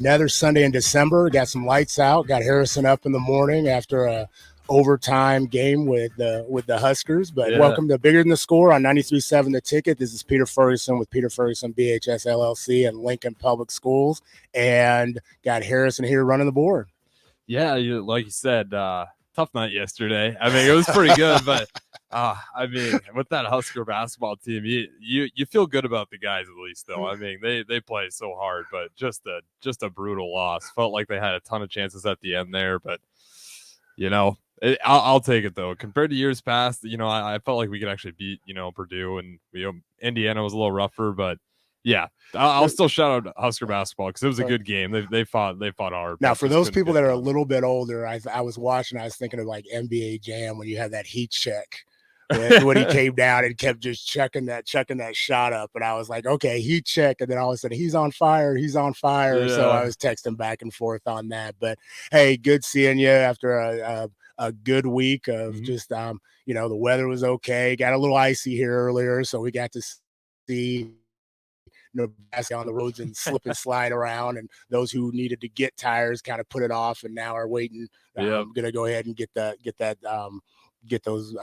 another Sunday in December. Got some lights out. Got Harrison up in the morning after a overtime game with the Huskers. But welcome to Bigger Than the Score on 93.7 The Ticket. This is Peter Ferguson with Peter Ferguson BHS LLC and Lincoln Public Schools, and got Harrison here running the board. Yeah, like you said, tough night yesterday. I mean, it was pretty good, but I mean, with that Husker basketball team, you feel good about the guys at least, though. I mean, they play so hard, but just a brutal loss. Felt like they had a ton of chances at the end there, but I'll take it though. Compared to years past, I felt like we could actually beat Purdue, and Indiana was a little rougher, but yeah, I'll still shout out Husker basketball because it was a good game. They fought hard. Now, for those people that are a little bit older, I was watching. I was thinking of like NBA Jam when you have that heat check when he came down and kept just checking that shot up, and I was like, okay, heat check, and then all of a sudden he's on fire. Yeah. So I was texting back and forth on that. But hey, good seeing you after a good week of just the weather was okay. Got a little icy here earlier, so we got to see Nebraska on the roads and slip and slide around, and those who needed to get tires kind of put it off and now are waiting. I'm gonna go ahead and get those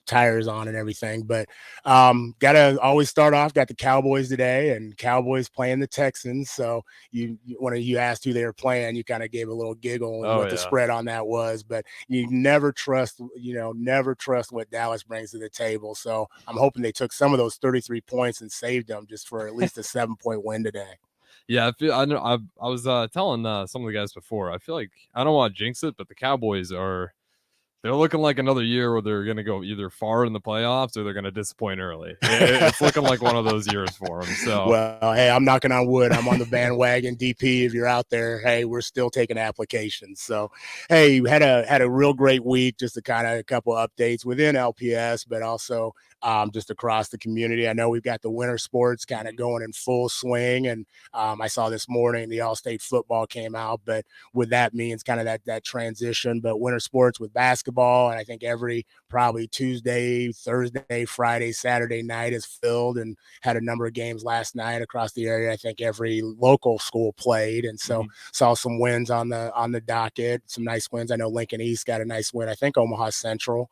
tires on and everything. But gotta always start off. Got the Cowboys today, and Cowboys playing the Texans. So when you asked who they were playing, you kind of gave a little giggle and what the spread on that was. But you never trust what Dallas brings to the table. So I'm hoping they took some of those 33 points and saved them just for at least a 7-point win today. Yeah, I was telling some of the guys before. I feel like I don't want to jinx it, but the Cowboys they're looking like another year where they're going to go either far in the playoffs or they're going to disappoint early. It's looking like one of those years for them. So, well, hey, I'm knocking on wood. I'm on the bandwagon. DP, if you're out there, hey, we're still taking applications. So, hey, had a real great week. Just a couple updates within LPS, but also just across the community. I know we've got the winter sports kind of going in full swing, and I saw this morning the All-State football came out, but what that means kind of that transition. But winter sports with basketball, and I think every probably Tuesday, Thursday, Friday, Saturday night is filled, and had a number of games last night across the area. I think every local school played, and so saw some wins on the docket, some nice wins. I know Lincoln East got a nice win. I think Omaha Central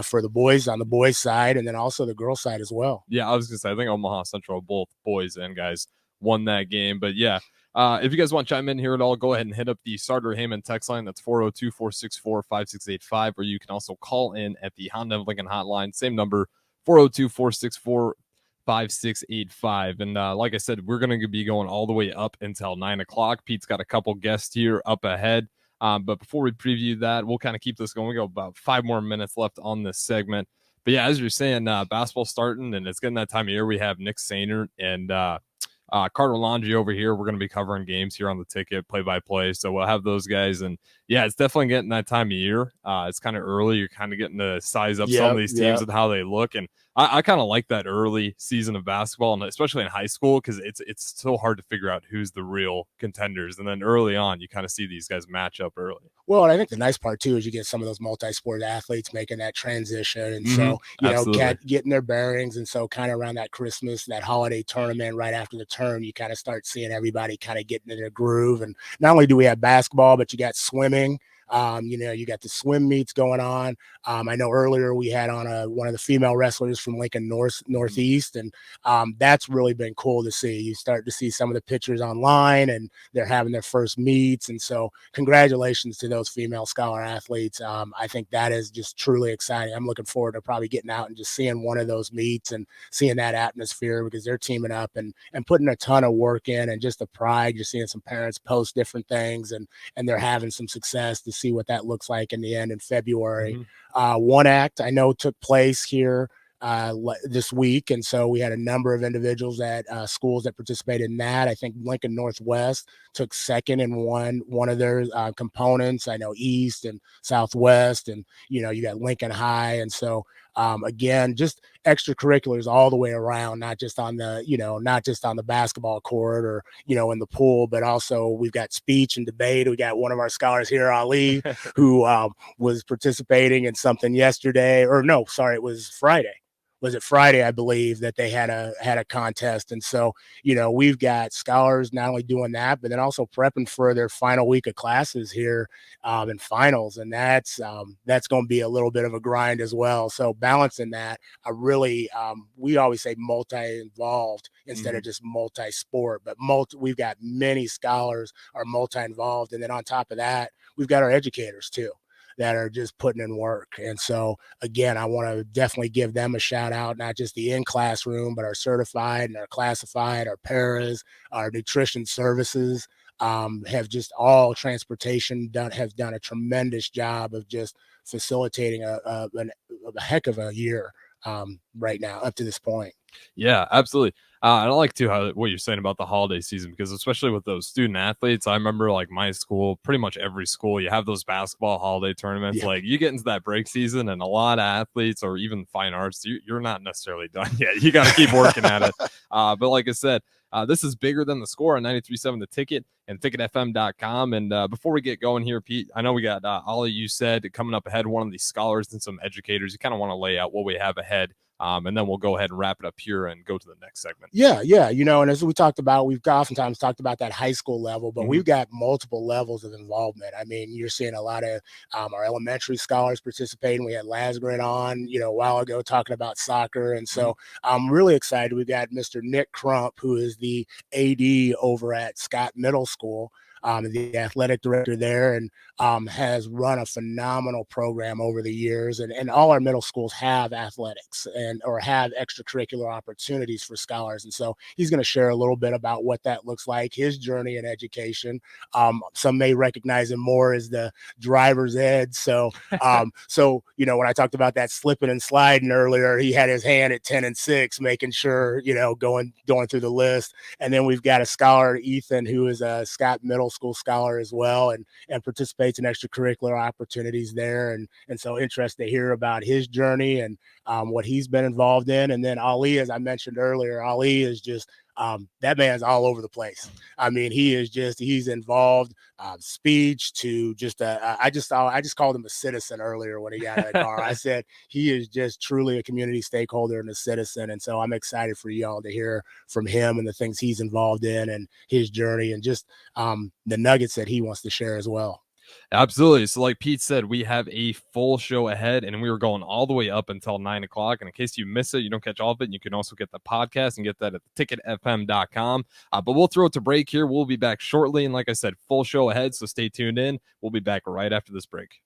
for the boys on the boys side, and then also the girls side as well. Yeah, I was gonna say I think Omaha Central, both boys and guys, won that game. But yeah, if you guys want to chime in here at all, go ahead and hit up the Starter Heyman text line. That's 402-464-5685, or you can also call in at the Honda of Lincoln hotline. Same number, 402-464-5685. And like I said, we're going to be going all the way up until 9 o'clock. Pete's got a couple guests here up ahead. But before we preview that, we'll kind of keep this going. We got about 5 more minutes left on this segment. But yeah, as you're saying, basketball starting, and it's getting that time of year. We have Nick Sainer and Carter Laundrie over here. We're going to be covering games here on the ticket, play-by-play. So we'll have those guys. And yeah, it's definitely getting that time of year. It's kind of early. You're kind of getting to size up some of these teams and how they look. And I kind of like that early season of basketball, and especially in high school, because it's so hard to figure out who's the real contenders. And then early on, you kind of see these guys match up early. Well, and I think the nice part too is you get some of those multi-sport athletes making that transition, and so getting their bearings, and so kind of around that Christmas, that holiday tournament right after the term, you kind of start seeing everybody kind of getting in their groove. And not only do we have basketball, but you got swimming. You got the swim meets going on. I know earlier we had on one of the female wrestlers from Lincoln Northeast, and that's really been cool to see. You start to see some of the pictures online, and they're having their first meets. And so congratulations to those female scholar athletes. I think that is just truly exciting. I'm looking forward to probably getting out and just seeing one of those meets and seeing that atmosphere, because they're teaming up and putting a ton of work in, and just the pride. You're seeing some parents post different things, and they're having some success to see what that looks like in the end in February. One act I know took place here this week, and so we had a number of individuals at schools that participated in that. I think Lincoln Northwest took second in one of their components. I know East and Southwest, and you got Lincoln High, and so again, just extracurriculars all the way around, not just on the basketball court or in the pool, but also we've got speech and debate. We got one of our scholars here, Ali, who was participating in something yesterday, or no, sorry, it was Friday. was it Friday, I believe, that they had a contest. And so, we've got scholars not only doing that, but then also prepping for their final week of classes here and finals. And that's going to be a little bit of a grind as well. So balancing that, we always say multi-involved instead of just multi-sport, but we've got many scholars are multi-involved. And then on top of that, we've got our educators too that are just putting in work. And so again, I want to definitely give them a shout out, not just the in-class room, but our certified and our classified, our paras, our nutrition services, have just all transportation have done a tremendous job of just facilitating a heck of a year right now up to this point. Yeah, absolutely. I like too what you're saying about the holiday season, because especially with those student athletes, I remember like my school, pretty much every school, you have those basketball holiday tournaments. Yeah. Like you get into that break season, and a lot of athletes or even fine arts, you're not necessarily done yet. You got to keep working at it. But like I said, this is bigger than the score on 93.7 The Ticket and ticketfm.com. And before we get going here, Pete, I know we got Ollie, you said coming up ahead, one of these scholars and some educators. You kind of want to lay out what we have ahead. And then we'll go ahead and wrap it up here and go to the next segment. Yeah. And as we talked about, we've oftentimes talked about that high school level, but we've got multiple levels of involvement. I mean, you're seeing a lot of our elementary scholars participating. We had Lasgren on, a while ago talking about soccer. And so I'm really excited. We've got Mr. Nick Crump, who is the AD over at Scott Middle School. The athletic director there, and has run a phenomenal program over the years. And all our middle schools have athletics or have extracurricular opportunities for scholars. And so he's going to share a little bit about what that looks like, his journey in education. Some may recognize him more as the driver's ed. So, when I talked about that slipping and sliding earlier, he had his hand at 10 and 6, making sure, going through the list. And then we've got a scholar, Ethan, who is a Scott Middle School scholar as well, and participates in extracurricular opportunities there. And so interested to hear about his journey and what he's been involved in. And then Ali, as I mentioned earlier, Ali is just that man's all over the place. I mean, he's involved, speech to just I just called him a citizen earlier when he got in the car. I said he is just truly a community stakeholder and a citizen. And so I'm excited for y'all to hear from him and the things he's involved in and his journey and just the nuggets that he wants to share as well. Absolutely. So like Pete said, we have a full show ahead, and we were going all the way up until 9 o'clock. And in case you miss it, you don't catch all of it, you can also get the podcast and get that at ticketfm.com. But we'll throw it to break here. We'll be back shortly. And like I said, full show ahead. So stay tuned in. We'll be back right after this break.